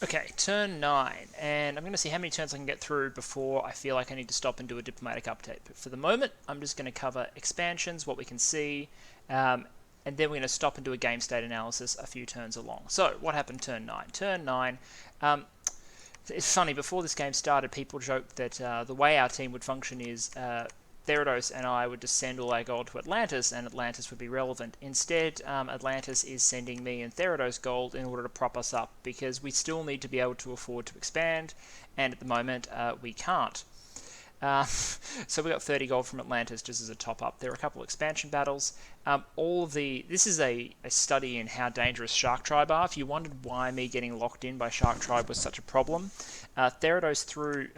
Okay, turn 9, and I'm going to see how many turns I can get through before I feel like I need to stop and do a diplomatic update. But for the moment, I'm just going to cover expansions, what we can see, and then we're going to stop and do a game state analysis a few turns along. So, what happened turn 9? Turn 9, it's funny, before this game started, people joked that the way our team would function is Therados and I would just send all our gold to Atlantis, and Atlantis would be relevant. Instead, Atlantis is sending me and Therados gold in order to prop us up, because we still need to be able to afford to expand, and at the moment, we can't. So we got 30 gold from Atlantis just as a top up. There are a couple of expansion battles. This is a study in how dangerous Shark Tribe are. If you wondered why me getting locked in by Shark Tribe was such a problem, Therados threw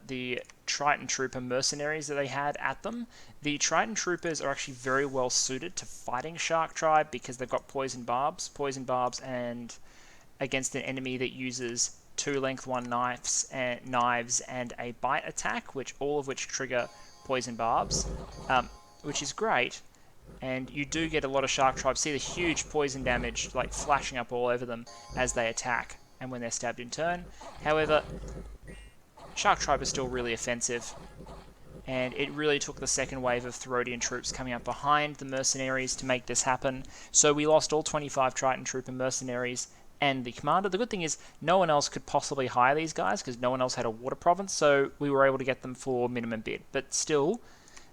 the Triton Trooper mercenaries that they had at them. The Triton Troopers are actually very well suited to fighting Shark Tribe because they've got poison barbs, and against an enemy that uses 2 length 1 knives and a bite attack, all of which trigger poison barbs, which is great. And you do get a lot of Shark Tribe. See the huge poison damage like flashing up all over them as they attack and when they're stabbed in turn. However, Shark Tribe is still really offensive, and it really took the second wave of Therodian troops coming up behind the mercenaries to make this happen. So we lost all 25 Triton Trooper mercenaries and the commander. The good thing is no one else could possibly hire these guys because no one else had a water province, so we were able to get them for minimum bid. But still,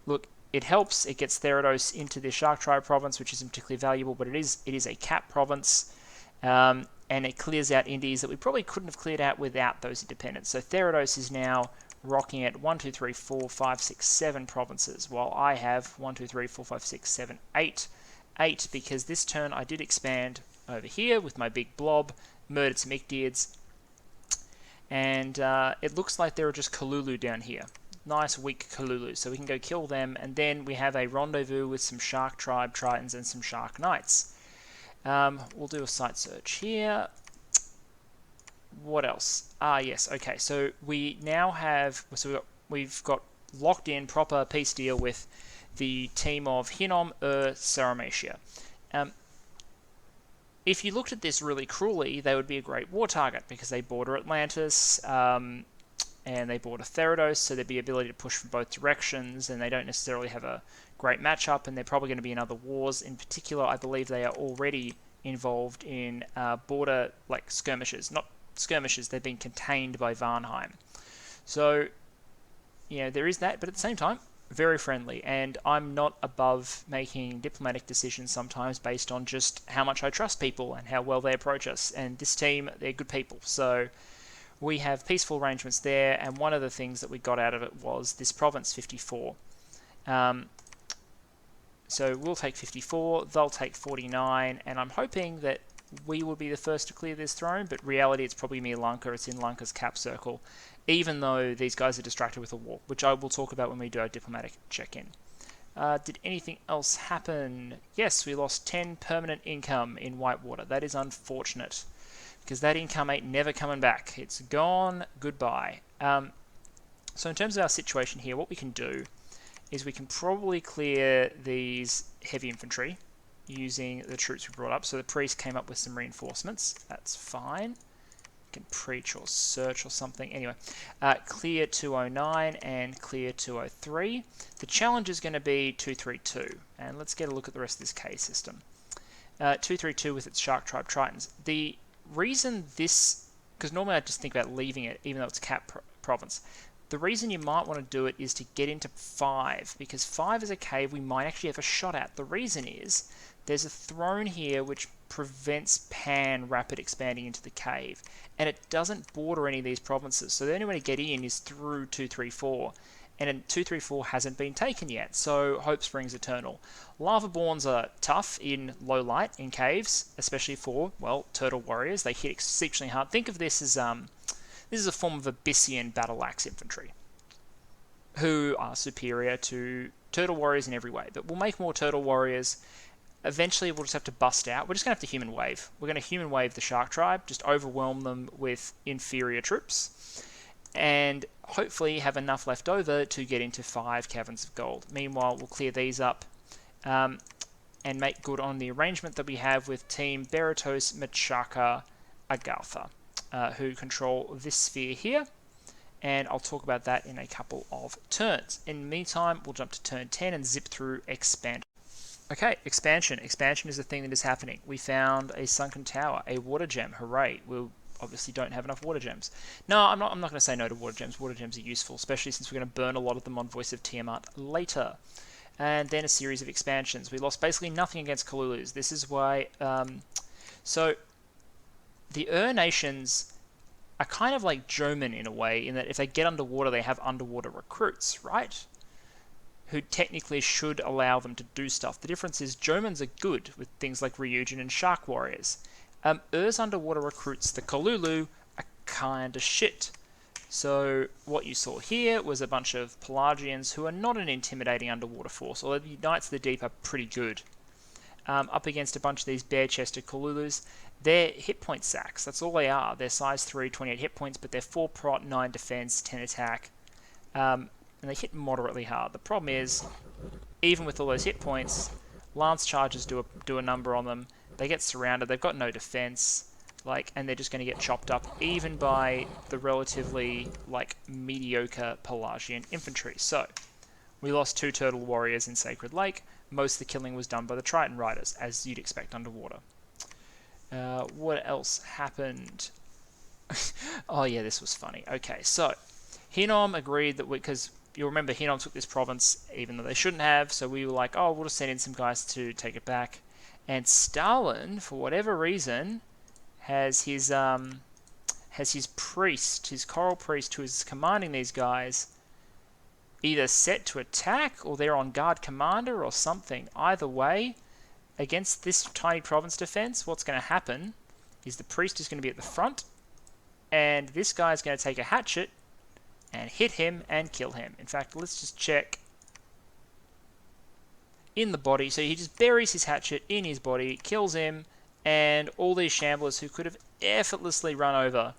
look, it helps. It gets Therados into the Shark Tribe province, which isn't particularly valuable, but it is a cap province, and it clears out indies that we probably couldn't have cleared out without those independents. So Therados is now rocking at 1, 2, 3, 4, 5, 6, 7 provinces, while I have 1, 2, 3, 4, 5, 6, 7, 8. 8 because this turn I did expand over here with my big blob, murdered some Ictiids, and it looks like there are just Kalulu down here. Nice weak Kalulu, so we can go kill them, and then we have a rendezvous with some Shark Tribe Tritons and some Shark Knights. We'll do a site search here. What else? Yes, okay, so we now have, we've got locked in proper peace deal with the team of Hinnom, Sarmatia. If you looked at this really cruelly, they would be a great war target because they border Atlantis, and they border Therados, so there'd be ability to push from both directions, and they don't necessarily have a great matchup, and they're probably going to be in other wars. In particular, I believe they are already involved in border skirmishes. Not skirmishes, they've been contained by Varnheim. So, there is that, but at the same time, very friendly, and I'm not above making diplomatic decisions sometimes based on just how much I trust people and how well they approach us. And this team, they're good people, so we have peaceful arrangements there. And one of the things that we got out of it was this province 54. So we'll take 54, they'll take 49, and I'm hoping that we will be the first to clear this throne, but reality it's probably me Lanka, it's in Lanka's cap circle, even though these guys are distracted with a war, which I will talk about when we do our diplomatic check-in. Did anything else happen? Yes, we lost 10 permanent income in Whitewater. That is unfortunate, because that income ain't never coming back. It's gone, goodbye. So in terms of our situation here, what we can do is we can probably clear these heavy infantry using the troops we brought up. So the priest came up with some reinforcements. That's fine. Can preach or search or something. Anyway, clear 209 and clear 203. The challenge is going to be 232. And let's get a look at the rest of this K system. 232 with its Shark Tribe Tritons. The reason this, because normally I just think about leaving it, even though it's cap province. The reason you might want to do it is to get into 5, because 5 is a cave we might actually have a shot at. The reason is there's a throne here which prevents Pan rapid expanding into the cave, and it doesn't border any of these provinces, so the only way to get in is through 234, and 234 hasn't been taken yet, so hope springs eternal. Lavaborns are tough in low light in caves, especially for, well, turtle warriors. They hit exceptionally hard. Think of this as this is a form of Abyssian battle axe infantry, who are superior to turtle warriors in every way, but we'll make more turtle warriors. Eventually, we'll just have to bust out. We're just going to have to human wave. We're going to human wave the Shark Tribe, just overwhelm them with inferior troops, and hopefully have enough left over to get into 5 caverns of gold. Meanwhile, we'll clear these up and make good on the arrangement that we have with Team Beratos, Machaka, Agartha. who control this sphere here, and I'll talk about that in a couple of turns. In the meantime, we'll jump to turn 10 and zip through expansion. Okay, expansion. Expansion is the thing that is happening. We found a sunken tower, a water gem. Hooray! We obviously don't have enough water gems. No, I'm not going to say no to water gems. Water gems are useful, especially since we're going to burn a lot of them on Voice of Tiamat later. And then a series of expansions. We lost basically nothing against Kalulus. This is why... so, the nations are kind of like Joman in a way, in that if they get underwater, they have underwater recruits, right? Who technically should allow them to do stuff. The difference is Jomans are good with things like Ryujin and Shark Warriors. Underwater recruits, the Kalulu, are kinda shit. So what you saw here was a bunch of Pelagians who are not an intimidating underwater force, although the Knights of the Deep are pretty good. Up against a bunch of these bare-chested Kalulus. They're hit point sacks, that's all they are. They're size 3, 28 hit points, but they're 4 prot, 9 defense, 10 attack. And they hit moderately hard. The problem is, even with all those hit points, lance charges do a number on them. They get surrounded, they've got no defense, and they're just going to get chopped up even by the relatively mediocre Pelagian infantry. So, we lost 2 turtle warriors in Sacred Lake. Most of the killing was done by the Triton riders, as you'd expect underwater. What else happened? Oh yeah, this was funny. Okay, so Hinnom agreed that because you'll remember Hinnom took this province even though they shouldn't have, so we were like, oh, we'll just send in some guys to take it back. And Stalin, for whatever reason, has his priest, his choral priest who is commanding these guys, either set to attack or they're on guard commander or something. Either way, against this tiny province defense, what's going to happen is the priest is going to be at the front, and this guy is going to take a hatchet and hit him and kill him. In fact, let's just check in the body. So he just buries his hatchet in his body, kills him, and all these shamblers who could have effortlessly run over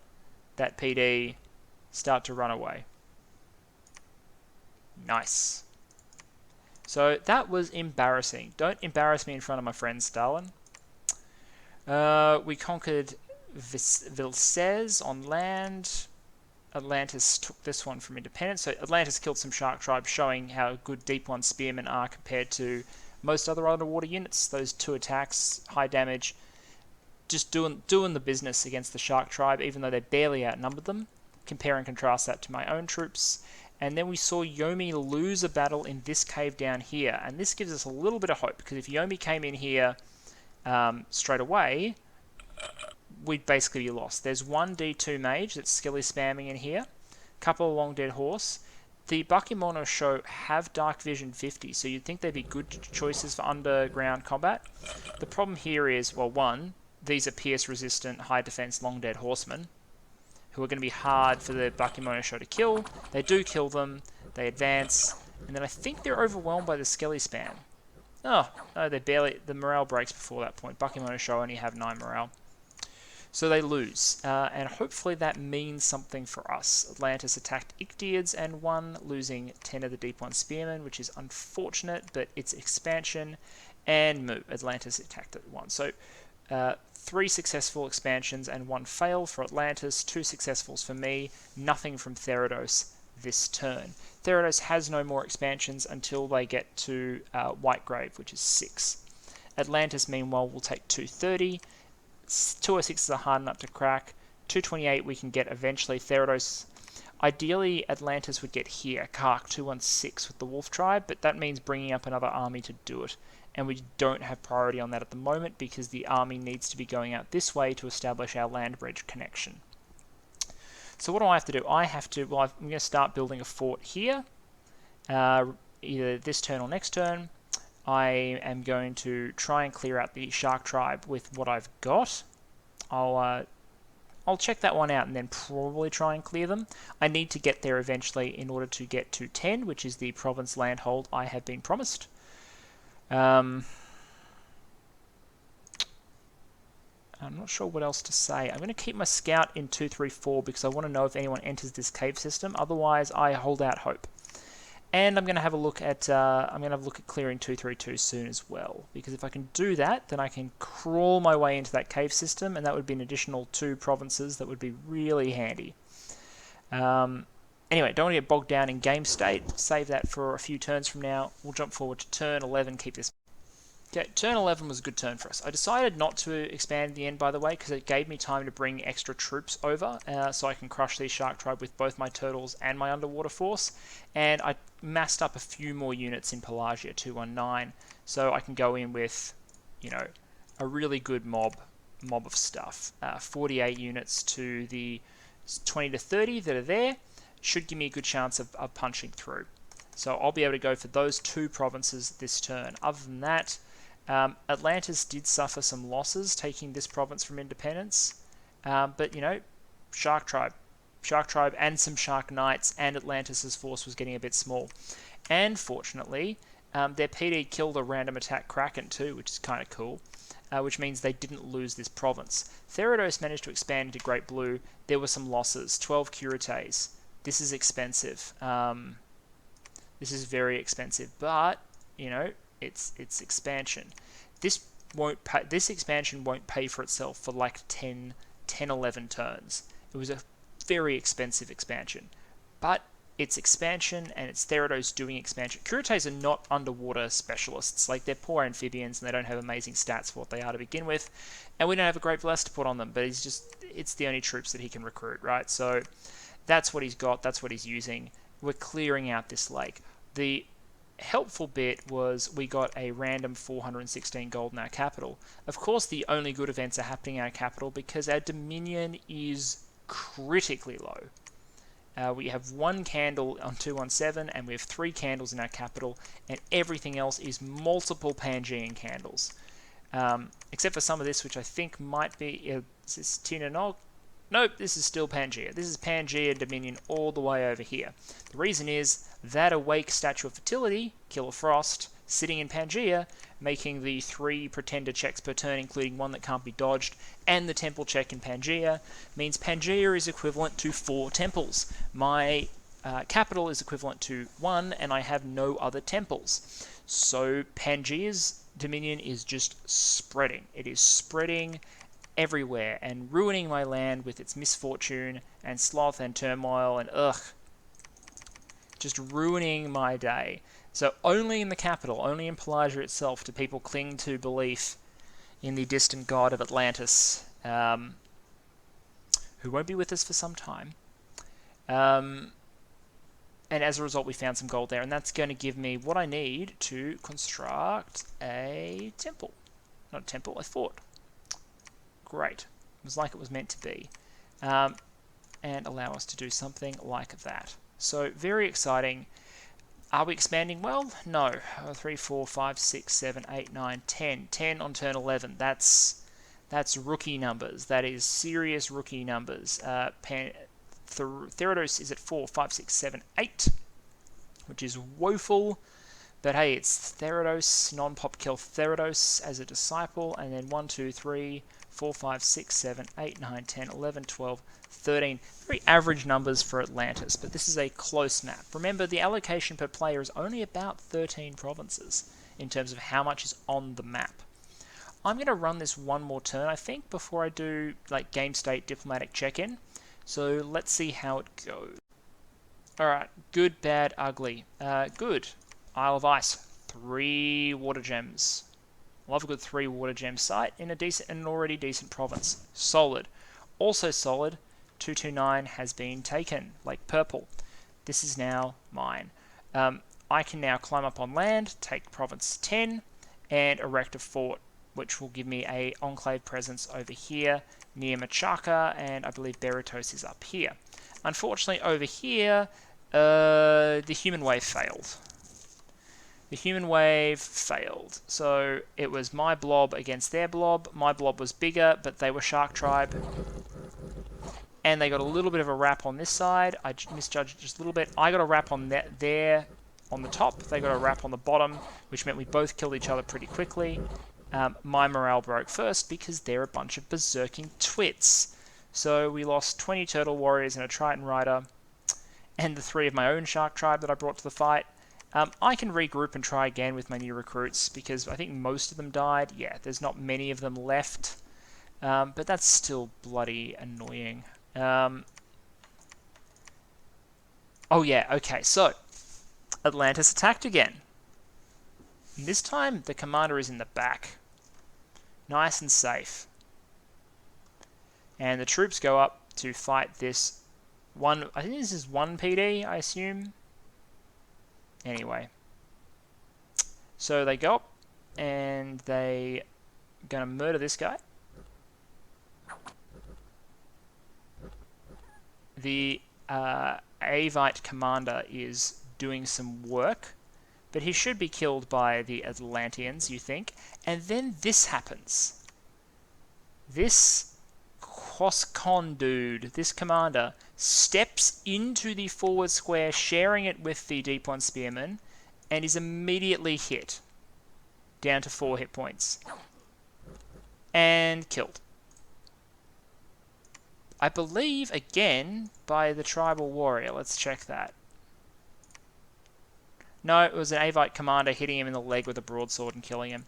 that PD start to run away. Nice. So that was embarrassing. Don't embarrass me in front of my friend Stalin. We conquered Vilcez on land. Atlantis took this one from independence. So Atlantis killed some shark tribes, showing how good Deep 1 spearmen are compared to most other underwater units. Those 2 attacks, high damage, just doing the business against the shark tribe, even though they barely outnumbered them. Compare and contrast that to my own troops. And then we saw Yomi lose a battle in this cave down here. And this gives us a little bit of hope, because if Yomi came in here straight away, we'd basically be lost. There's one D2 mage that's skilly spamming in here. Couple of long dead horse. The Bakemono show have Dark Vision 50, so you'd think they'd be good choices for underground combat. The problem here is, well, one, these are pierce resistant, high defense, long dead horsemen, who are going to be hard for the Bakemono show to kill. They do kill them, they advance, and then I think they're overwhelmed by the skelly spam. Oh, no, the morale breaks before that point. Bakemono show only have 9 morale. So they lose, and hopefully that means something for us. Atlantis attacked Ichthyids and won, losing 10 of the Deep 1 spearmen, which is unfortunate, but it's expansion, and Mu. Atlantis attacked it once. So 3 successful expansions and 1 fail for Atlantis, 2 successfuls for me, nothing from Theridos this turn. Theridos has no more expansions until they get to Whitegrave, which is 6. Atlantis, meanwhile, will take 230. 206 are hard enough to crack. 228 we can get eventually. Theridos, ideally Atlantis would get here, Kark 216 with the Wolf Tribe, but that means bringing up another army to do it. And we don't have priority on that at the moment because the army needs to be going out this way to establish our land bridge connection. So what do I have to do? I'm going to start building a fort here, either this turn or next turn. I am going to try and clear out the Shark Tribe with what I've got. I'll check that one out and then probably try and clear them. I need to get there eventually in order to get to 10, which is the province landhold I have been promised. I'm not sure what else to say. I'm going to keep my scout in 234 because I want to know if anyone enters this cave system. Otherwise, I hold out hope. And I'm going to have a look at clearing 232 soon as well, because if I can do that, then I can crawl my way into that cave system, and that would be an additional 2 provinces that would be really handy. Anyway, don't want to get bogged down in game state. Save that for a few turns from now. We'll jump forward to turn 11. Keep this. Okay, turn 11 was a good turn for us. I decided not to expand in the end, by the way, because it gave me time to bring extra troops over, so I can crush these Shark Tribe with both my turtles and my underwater force. And I massed up a few more units in Pelagia 219, so I can go in with, a really good mob of stuff. 48 units to the 20 to 30 that are there should give me a good chance of punching through. So I'll be able to go for those 2 provinces this turn. Other than that, Atlantis did suffer some losses taking this province from independence, but Shark Tribe and some Shark Knights, and Atlantis's force was getting a bit small. And fortunately, their PD killed a random attack Kraken too, which is kind of cool, which means they didn't lose this province. Therados managed to expand into Great Blue. There were some losses, 12 curates. This is expensive. This is very expensive, but it's expansion. This expansion won't pay for itself for like 10, 11 turns. It was a very expensive expansion, but it's expansion and it's Therados doing expansion. Curates are not underwater specialists. Like, they're poor amphibians and they don't have amazing stats for what they are to begin with, and we don't have a great bless to put on them, but it's the only troops that he can recruit, right? So that's what he's got, that's what he's using. We're clearing out this lake. The helpful bit was we got a random 416 gold in our capital. Of course, the only good events are happening in our capital because our dominion is critically low. We have 1 candle on 217, and we have 3 candles in our capital, and everything else is multiple Pangean candles. Except for some of this, which I think might be... is this T9-13? Nope, this is still Pangea. This is Pangea Dominion all the way over here. The reason is that awake Statue of Fertility, Killer Frost, sitting in Pangea, making the 3 pretender checks per turn, including one that can't be dodged, and the temple check in Pangea, means Pangea is equivalent to 4 temples. My capital is equivalent to 1, and I have no other temples. So Pangea's dominion is just spreading. It is spreading everywhere and ruining my land with its misfortune and sloth and turmoil and just ruining my day. So only in the capital, only in Pelagia itself, do people cling to belief in the distant god of Atlantis, who won't be with us for some time. And as a result, we found some gold there, and that's going to give me what I need to construct a temple. Not a temple, a fort. Great. It was like it was meant to be. And allow us to do something like that. So, very exciting. Are we expanding well? No. 3, 4, 5, 6, 7, 8, 9, 10. 10 on turn 11. That's rookie numbers. That is serious rookie numbers. Therados is at 4, 5, 6, 7, 8, which is woeful. But hey, it's Therados, non-pop kill Therados as a disciple, and then 1, 2, 3, 4, 5, 6, 7, 8, 9, 10, 11, 12, 13. Very average numbers for Atlantis, but this is a close map. Remember, the allocation per player is only about 13 provinces in terms of how much is on the map. I'm going to run this one more turn, I think, before I do like game state diplomatic check-in. So let's see how it goes. Alright, good, bad, ugly. Good. Isle of Ice, 3 water gems. Love a good 3 water gem site in an already decent province. Solid. Also solid, 229 has been taken, like purple. This is now mine. I can now climb up on land, take province 10, and erect a fort, which will give me a enclave presence over here near Machaka, and I believe Beritos is up here. Unfortunately, over here, the human wave failed. The human wave failed. So it was my blob against their blob. My blob was bigger, but they were Shark Tribe. And they got a little bit of a wrap on this side. I misjudged just a little bit. I got a wrap on there on the top. They got a wrap on the bottom, which meant we both killed each other pretty quickly. My morale broke first because they're a bunch of berserking twits. So we lost 20 Turtle Warriors and a Triton Rider, and the 3 of my own Shark Tribe that I brought to the fight. I can regroup and try again with my new recruits because I think most of them died. Yeah, there's not many of them left, but that's still bloody annoying. Oh yeah, okay, so Atlantis attacked again. And this time the commander is in the back. Nice and safe. And the troops go up to fight this one. I think this is 1 PD, I assume. Anyway. So they go up and they gonna murder this guy. The Avite commander is doing some work, but he should be killed by the Atlanteans, you think. And then this happens. This Quoscon dude, this commander, steps into the forward square, sharing it with the Deep One Spearman, and is immediately hit, down to 4 hit points, and killed. I believe, again, by the tribal warrior. Let's check that. No, it was an Avite commander hitting him in the leg with a broadsword and killing him.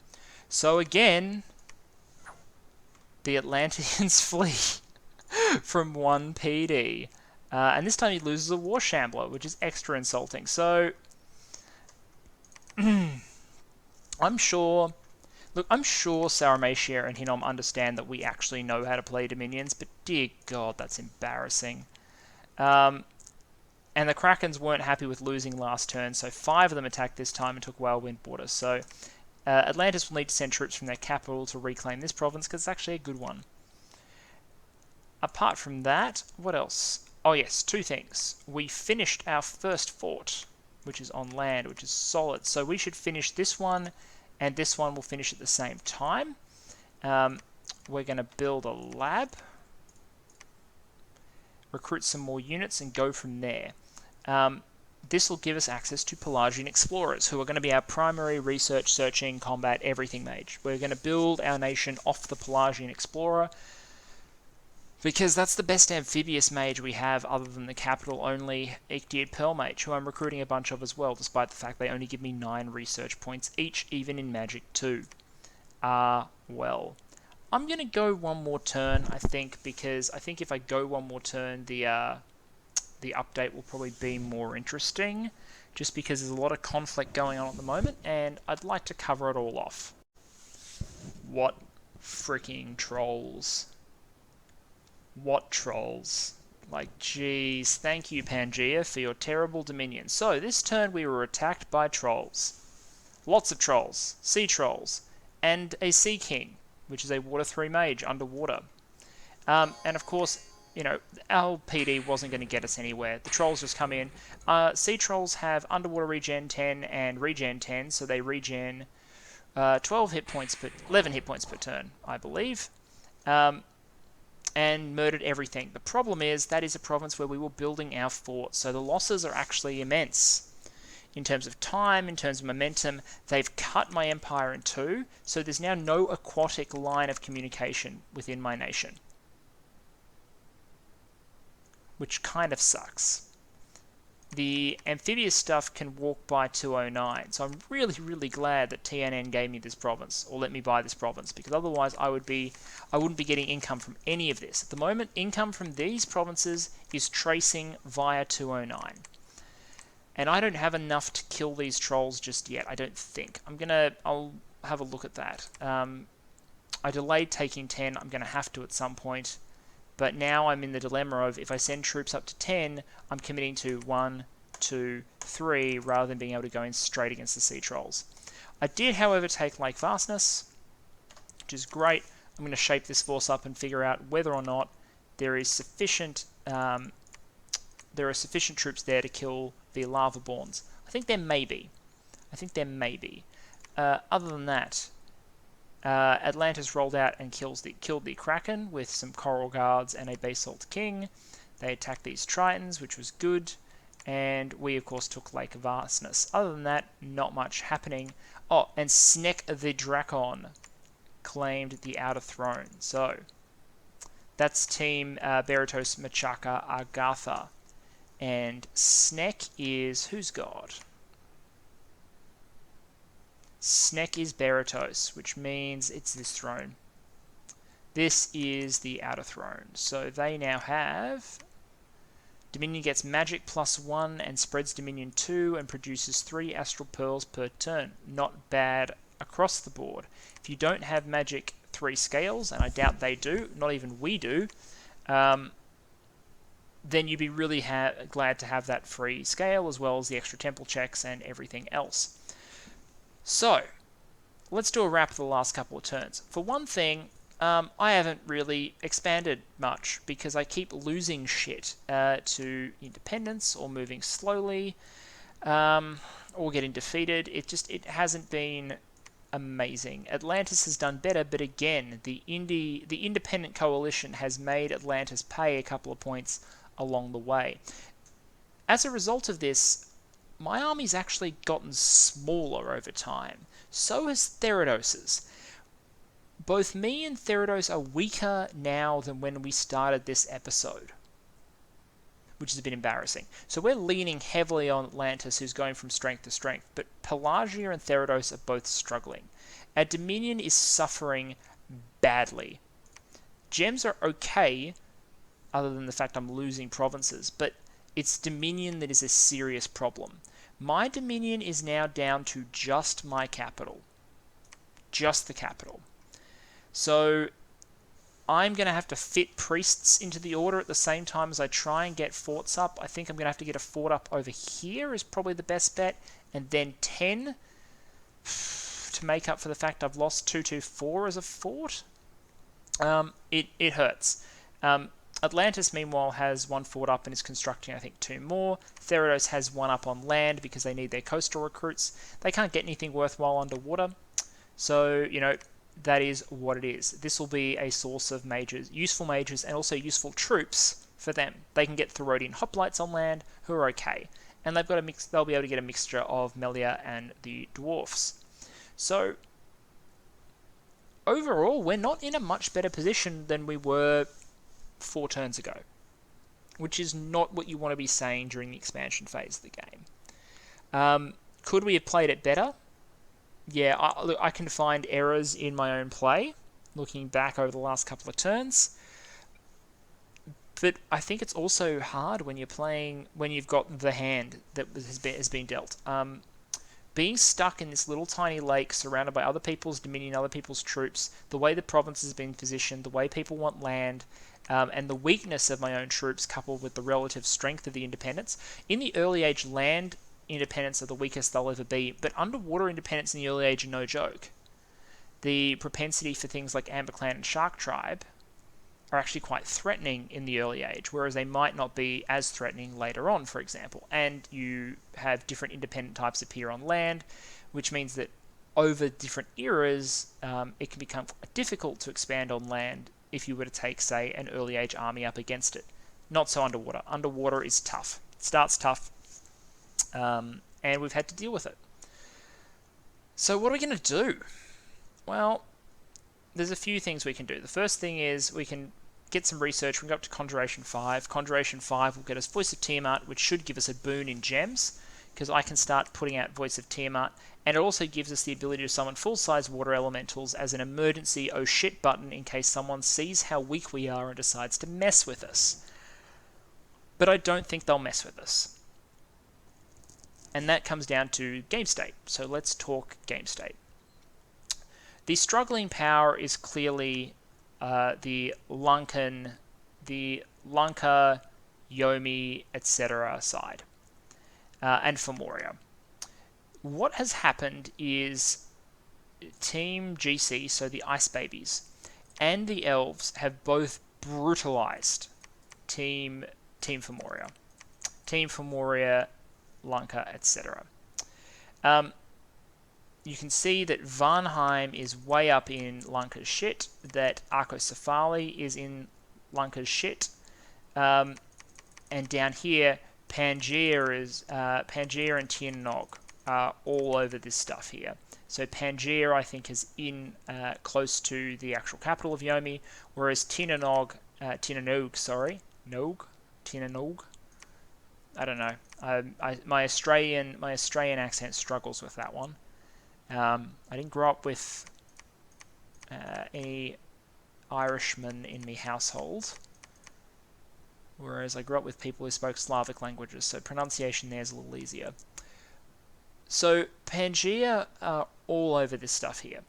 So again, the Atlanteans flee from 1 PD. And this time he loses a War Shambler, which is extra insulting. So, I'm sure Saramatia and Hinnom understand that we actually know how to play Dominions, but dear God, that's embarrassing. And the Krakens weren't happy with losing last turn, so 5 of them attacked this time and took Whalewind Border. So Atlantis will need to send troops from their capital to reclaim this province, because it's actually a good one. Apart from that, what else? Oh yes, 2 things. We finished our first fort, which is on land, which is solid. So we should finish this one, and this one will finish at the same time. We're going to build a lab, recruit some more units, and go from there. This will give us access to Pelagian explorers, who are going to be our primary research, searching, combat, everything mage. We're going to build our nation off the Pelagian explorer, because that's the best amphibious mage we have other than the capital-only Ichthyiid Pearl Mage, who I'm recruiting a bunch of as well, despite the fact they only give me 9 research points each, even in Magic 2. Well. I'm going to go one more turn, I think, because I think if I go one more turn, the update will probably be more interesting, just because there's a lot of conflict going on at the moment, and I'd like to cover it all off. What freaking trolls. What trolls. Like, geez. Thank you, Pangea, for your terrible dominion. So, this turn we were attacked by trolls. Lots of trolls. Sea trolls. And a Sea King, which is a Water 3 mage underwater. And of course, you know, our PD wasn't going to get us anywhere. The trolls just come in. Sea trolls have underwater regen 10 and regen 10, so they regen 12 hit points per 11 hit points per turn, I believe. And murdered everything. The problem is that is a province where we were building our fort, so the losses are actually immense. In terms of time, in terms of momentum, they've cut my empire in 2, so there's now no aquatic line of communication within my nation. Which kind of sucks. The amphibious stuff can walk by 209, so I'm really, really glad that TNN gave me this province, or let me buy this province, because otherwise I wouldn't be getting income from any of this. At the moment, income from these provinces is tracing via 209. And I don't have enough to kill these trolls just yet, I don't think. I'll have a look at that. I delayed taking 10, I'm going to have to at some point. But now I'm in the dilemma of, if I send troops up to 10, I'm committing to 1, 2, 3, rather than being able to go in straight against the sea trolls. I did, however, take Lake Vastness, which is great. I'm going to shape this force up and figure out whether or not there is sufficient troops there to kill the lava-borns. I think there may be. Other than that, Atlantis rolled out and killed the Kraken with some Coral Guards and a Basalt King. They attacked these Tritons, which was good, and we of course took Lake Vastness. Other than that, not much happening. Oh, and Snek the Drakon claimed the Outer Throne. So, that's Team Beratos Machaka Agatha. And Snek is whose god? Snek is Beratos, which means it's this throne. This is the outer throne. So they now have... Dominion gets magic +1 and spreads Dominion 2 and produces 3 astral pearls per turn. Not bad across the board. If you don't have magic 3 scales, and I doubt they do, not even we do, then you'd be really glad to have that free scale as well as the extra temple checks and everything else. So, let's do a wrap of the last couple of turns. For one thing, I haven't really expanded much because I keep losing shit to independence or moving slowly or getting defeated. It hasn't been amazing. Atlantis has done better, but again, the independent coalition has made Atlantis pay a couple of points along the way. As a result of this, my army's actually gotten smaller over time. So has Therodos's. Both me and Therados are weaker now than when we started this episode, which is a bit embarrassing. So we're leaning heavily on Atlantis, who's going from strength to strength, but Pelagia and Therados are both struggling. Our Dominion is suffering badly. Gems are okay, other than the fact I'm losing provinces, but it's Dominion that is a serious problem. My Dominion is now down to just my capital. Just the capital. So I'm going to have to fit priests into the order at the same time as I try and get forts up. I think I'm going to have to get a fort up over here is probably the best bet. And then 10 to make up for the fact I've lost 224 as a fort. It hurts. Atlantis, meanwhile, has 1 fort up and is constructing, I think, 2 more. Therados has 1 up on land because they need their coastal recruits. They can't get anything worthwhile underwater. So, that is what it is. This will be a source of useful mages, and also useful troops for them. They can get Therodian hoplites on land, who are okay. And they'll be able to get a mixture of Melia and the dwarfs. So, overall, we're not in a much better position than we were 4 turns ago, which is not what you want to be saying during the expansion phase of the game. Could we have played it better? Yeah, I can find errors in my own play, looking back over the last couple of turns. But I think it's also hard when you've got the hand that has been dealt. Being stuck in this little tiny lake surrounded by other people's dominion, other people's troops, the way the province has been positioned, the way people want land, and the weakness of my own troops coupled with the relative strength of the independents. In the early age, land independents are the weakest they'll ever be, but underwater independents in the early age are no joke. The propensity for things like Amber Clan and Shark Tribe are actually quite threatening in the early age, whereas they might not be as threatening later on, for example. And you have different independent types appear on land, which means that over different eras, it can become difficult to expand on land if you were to take, say, an early age army up against it. Not so underwater. Underwater is tough. It starts tough, and we've had to deal with it. So what are we going to do? Well, there's a few things we can do. The first thing is we can get some research. We can go up to Conjuration 5. Conjuration 5 will get us Voice of Tiamat, which should give us a boon in gems, because I can start putting out Voice of Tiamat, and it also gives us the ability to summon full-size water elementals as an emergency oh shit button in case someone sees how weak we are and decides to mess with us. But I don't think they'll mess with us. And that comes down to game state. So let's talk game state. The struggling power is clearly the Lanka, Yomi, etc. side, and Femoria. What has happened is Team GC, so the Ice Babies, and the Elves have both brutalized Team Femoria. Team Femoria, Lanka, etc. You can see that Varnheim is way up in Lanka's shit, that Arcocephali is in Lanka's shit, and down here, Pangaea and Tiernog are all over this stuff here. So Pangaea, I think, is in close to the actual capital of Yomi, whereas Tiernog, I don't know. My Australian accent struggles with that one. I didn't grow up with any Irishmen in my household, whereas I grew up with people who spoke Slavic languages, so pronunciation there is a little easier. So Pangea are all over this stuff here,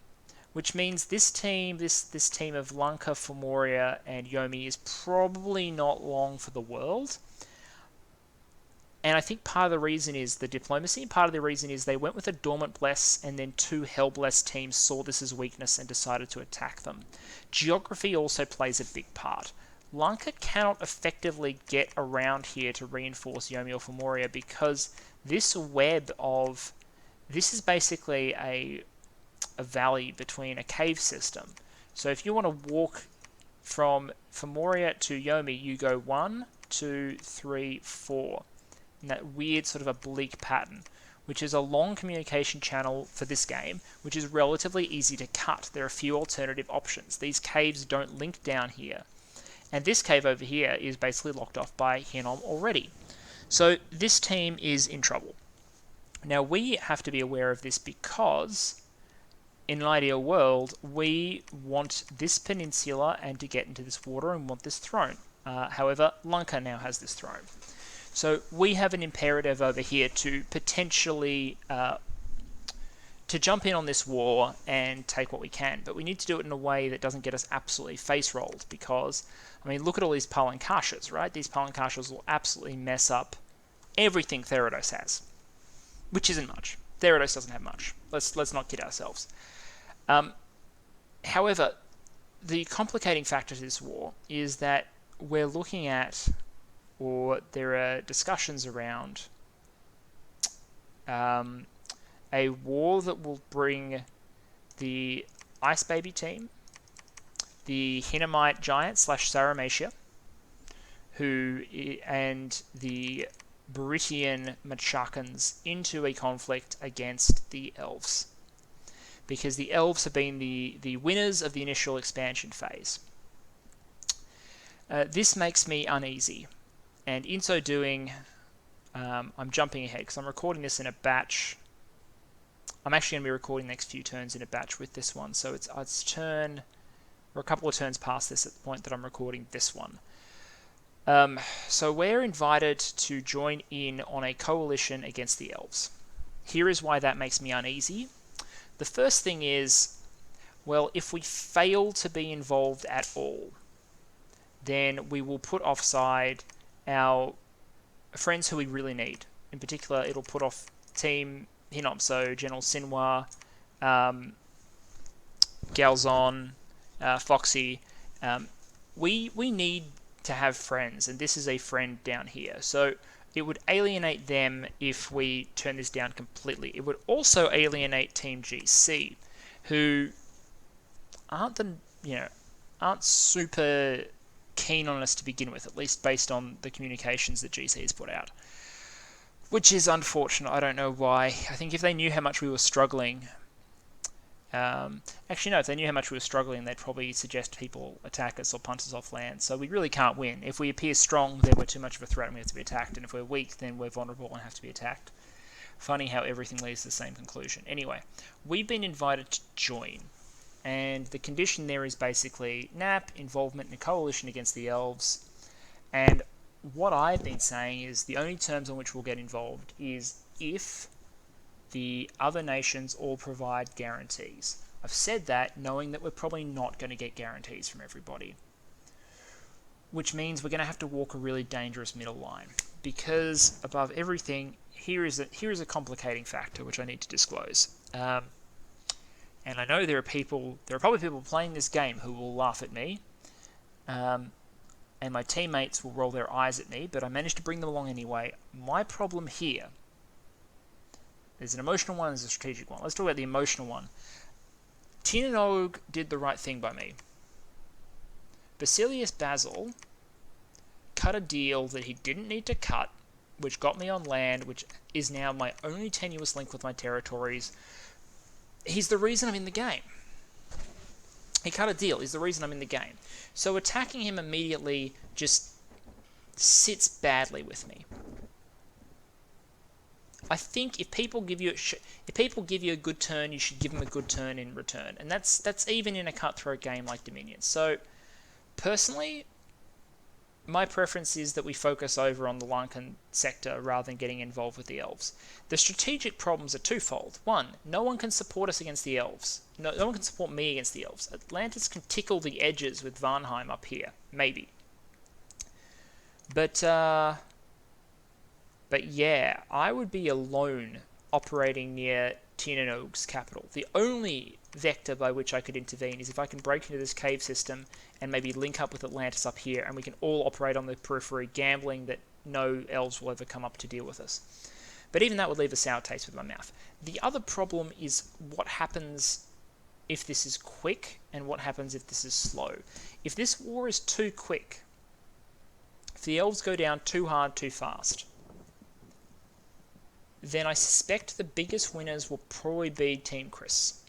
which means this team, this team of Lanka, Formoria, and Yomi is probably not long for the world. And I think part of the reason is the diplomacy. Part of the reason is they went with a Dormant Bless, and then two Hellbless teams saw this as weakness and decided to attack them. Geography also plays a big part. Lanka cannot effectively get around here to reinforce Yomi or Formoria because this web of... This is basically a valley between a cave system. So if you want to walk from Formoria to Yomi, you go 1, 2, 3, 4. In that weird sort of oblique pattern, which is a long communication channel for this game, which is relatively easy to cut. There are a few alternative options. These caves don't link down here. And this cave over here is basically locked off by Hinnom already. So this team is in trouble. Now we have to be aware of this because in an ideal world, we want this peninsula and to get into this water and want this throne. However, Lanka now has this throne. So we have an imperative over here to potentially to jump in on this war and take what we can. But we need to do it in a way that doesn't get us absolutely face rolled because, I mean, look at all these Palankashas, right? These Palankashas will absolutely mess up everything Therados has, which isn't much. Therados doesn't have much. Let's not kid ourselves. However, the complicating factor to this war is that we're looking at, or there are discussions around a war that will bring the Ice Baby team, the Hinnomite Giant / Saramatia, and the Baritian Machakans into a conflict against the Elves. Because the Elves have been the winners of the initial expansion phase. This makes me uneasy. And in so doing, I'm jumping ahead because I'm recording this in a batch. I'm actually going to be recording the next few turns in a batch with this one. So it's turn, or a couple of turns past this at the point that I'm recording this one. So we're invited to join in on a coalition against the Elves. Here is why that makes me uneasy. The first thing is, well, if we fail to be involved at all, then we will put offside our friends who we really need. In particular, it'll put off Team Hinnom, so General Sinwa, Galzon, Foxy. We need to have friends, and this is a friend down here. So it would alienate them if we turn this down completely. It would also alienate Team GC, who aren't super keen on us to begin with, at least based on the communications that GC has put out. Which is unfortunate. I don't know why. I think if they knew how much we were struggling... actually, no, if they knew how much we were struggling, they'd probably suggest people attack us or punt us off land. So we really can't win. If we appear strong, then we're too much of a threat and we have to be attacked. And if we're weak, then we're vulnerable and have to be attacked. Funny how everything leads to the same conclusion. Anyway, we've been invited to join. And the condition there is basically NAP, involvement in a coalition against the Elves. And what I've been saying is the only terms on which we'll get involved is if the other nations all provide guarantees. I've said that knowing that we're probably not going to get guarantees from everybody. Which means we're going to have to walk a really dangerous middle line. Because above everything, here is a complicating factor which I need to disclose. And I know there are probably people playing this game who will laugh at me. And my teammates will roll their eyes at me, but I managed to bring them along anyway. My problem here, there's an emotional one, there's a strategic one. Let's talk about the emotional one. T9 did the right thing by me. Basilius Basil cut a deal that he didn't need to cut, which got me on land, which is now my only tenuous link with my territories. He's the reason I'm in the game. He cut a deal. He's the reason I'm in the game. So attacking him immediately just sits badly with me. I think if people give you a good turn, you should give them a good turn in return, and that's even in a cutthroat game like Dominion. So personally, my preference is that we focus over on the Lankan sector rather than getting involved with the elves. The strategic problems are twofold. One, no one can support us against the elves. No one can support me against the elves. Atlantis can tickle the edges with Varnheim up here, maybe. But yeah, I would be alone operating near T9-13's capital. The only vector by which I could intervene is if I can break into this cave system and maybe link up with Atlantis up here, and we can all operate on the periphery, gambling that no elves will ever come up to deal with us. But even that would leave a sour taste with my mouth. The other problem is what happens if this is quick, and what happens if this is slow. If this war is too quick, if the elves go down too hard too fast, then I suspect the biggest winners will probably be Team Chris.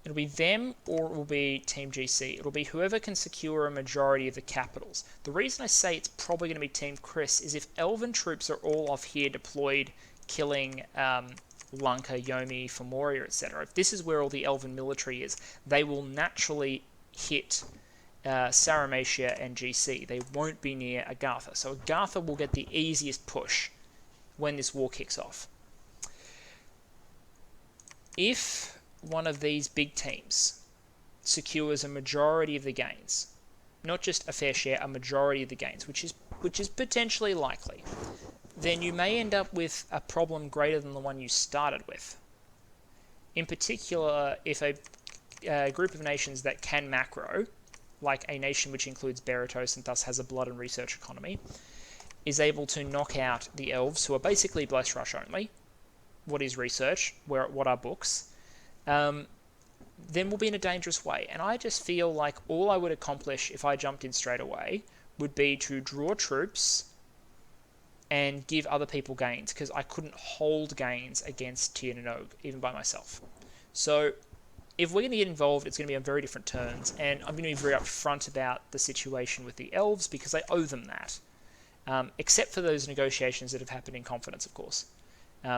It'll be them, or it will be Team GC. It'll be whoever can secure a majority of the capitals. The reason I say it's probably going to be Team Chris is if Elven troops are all off here deployed, killing Lanka, Yomi, Femoria, etc. If this is where all the Elven military is, they will naturally hit Saramatia and GC. They won't be near Agartha. So Agartha will get the easiest push when this war kicks off. If one of these big teams secures a majority of the gains, not just a fair share, a majority of the gains, which is potentially likely, then you may end up with a problem greater than the one you started with. In particular, if a group of nations that can macro, like a nation which includes Beratos and thus has a blood and research economy, is able to knock out the elves, who are basically Bless Rush only. What is research? What are books? Then we'll be in a dangerous way. And I just feel like all I would accomplish if I jumped in straight away would be to draw troops and give other people gains, because I couldn't hold gains against T9-13, even by myself. So if we're going to get involved, it's going to be on very different terms, and I'm going to be very upfront about the situation with the elves, because I owe them that. Except for those negotiations that have happened in confidence, of course.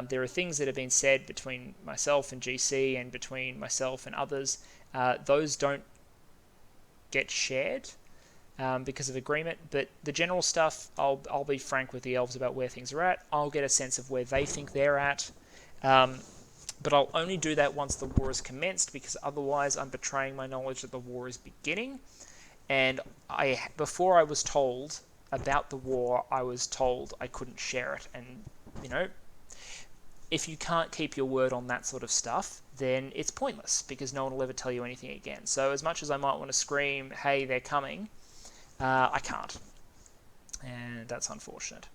There are things that have been said between myself and GC and between myself and others. Those don't get shared because of agreement, but the general stuff, I'll be frank with the elves about where things are at. I'll get a sense of where they think they're at. But I'll only do that once the war is commenced, because otherwise I'm betraying my knowledge that the war is beginning. And before I was told about the war, I was told I couldn't share it. And, if you can't keep your word on that sort of stuff, then it's pointless, because no one will ever tell you anything again. So as much as I might want to scream, hey, they're coming, I can't. And that's unfortunate.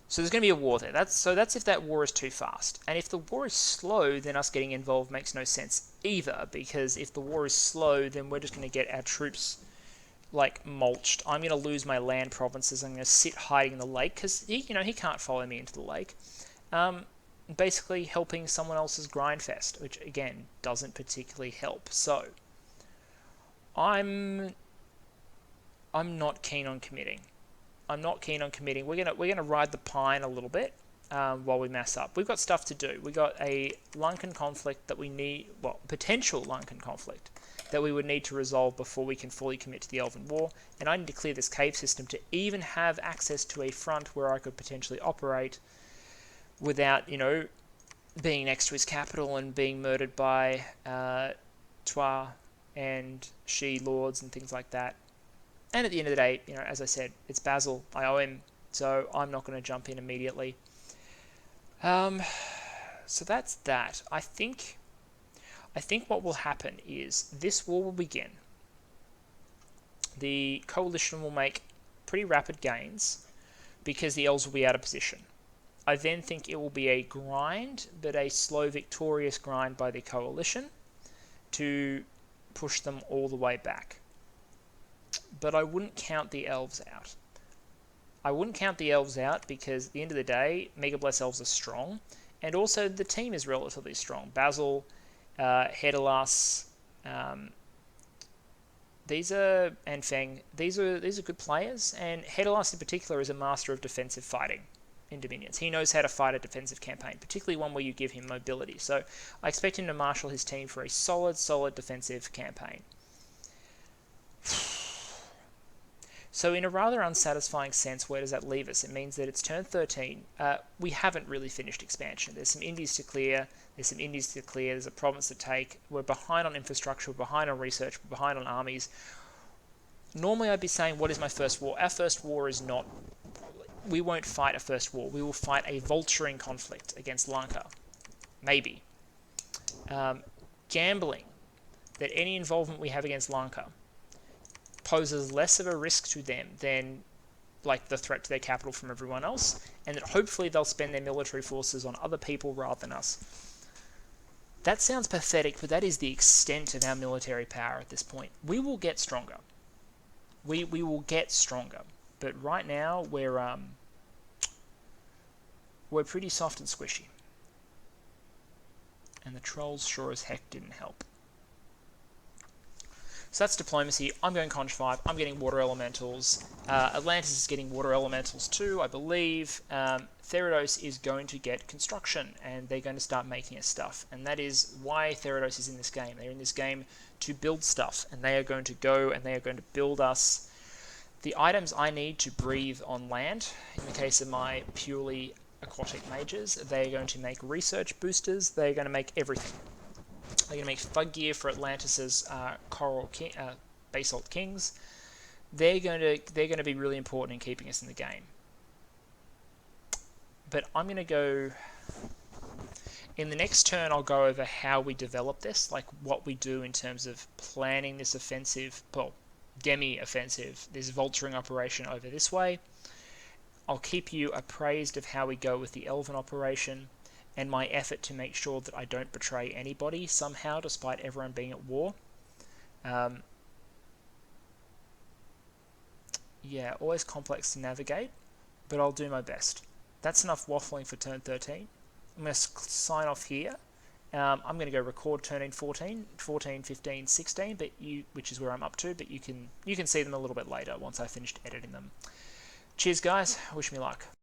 So there's going to be a war there. That's if that war is too fast. And if the war is slow, then us getting involved makes no sense either, because if the war is slow, then we're just going to get our troops mulched. I'm going to lose my land provinces. I'm going to sit hiding in the lake, because he can't follow me into the lake. Basically helping someone else's grindfest, which again doesn't particularly help. So I'm not keen on committing. We're gonna ride the pine a little bit while we mess up. We've got stuff to do. We got a Lankan conflict that we need, potential Lankan conflict that we would need to resolve before we can fully commit to the Elven War. And I need to clear this cave system to even have access to a front where I could potentially operate without, being next to his capital and being murdered by Twa and She lords and things like that. And at the end of the day, as I said, it's Basil. I owe him, so I'm not going to jump in immediately. So that's that. I think what will happen is this war will begin. The coalition will make pretty rapid gains because the elves will be out of position. I then think it will be a grind, but a slow, victorious grind by the coalition to push them all the way back. But I wouldn't count the elves out. Because at the end of the day, Mega Bless elves are strong, and also the team is relatively strong. Basil, Hedalas, and Feng, these are good players, and Hedalas in particular is a master of defensive fighting in Dominions. He knows how to fight a defensive campaign, particularly one where you give him mobility. So I expect him to marshal his team for a solid defensive campaign. So in a rather unsatisfying sense, where does that leave us? It means that it's turn 13. We haven't really finished expansion. There's some Indies to clear. There's a province to take. We're behind on infrastructure. We're behind on research. We're behind on armies. Normally I'd be saying, what is my first war? Our first war is not... We won't fight a first war. We will fight a vulturing conflict against Lanka. Maybe. Gambling that any involvement we have against Lanka poses less of a risk to them than like the threat to their capital from everyone else, and that hopefully they'll spend their military forces on other people rather than us. That sounds pathetic, but that is the extent of our military power at this point. We will get stronger. We will get stronger, but right now we're pretty soft and squishy, and the trolls sure as heck didn't help. So that's diplomacy. I'm going Conch 5. I'm getting water elementals. Atlantis is getting water elementals too, I believe. Therados is going to get construction, and they're going to start making us stuff. And that is why Therados is in this game. They're in this game to build stuff, and they are going to go and they are going to build us the items I need to breathe on land. In the case of my purely aquatic mages, they are going to make research boosters. They're going to make everything. They're going to make Thug Gear for Atlantis's Basalt Kings. They're going to be really important in keeping us in the game. But I'm going to go... In the next turn, I'll go over how we develop this, like what we do in terms of planning this offensive, well, demi-offensive, this vulturing operation over this way. I'll keep you appraised of how we go with the Elven operation, and my effort to make sure that I don't betray anybody somehow, despite everyone being at war. Yeah, always complex to navigate, but I'll do my best. That's enough waffling for turn 13. I'm going to sign off here. I'm going to go record turn 14, 15, 16, which is where I'm up to, but you can see them a little bit later once I finished editing them. Cheers, guys. Wish me luck.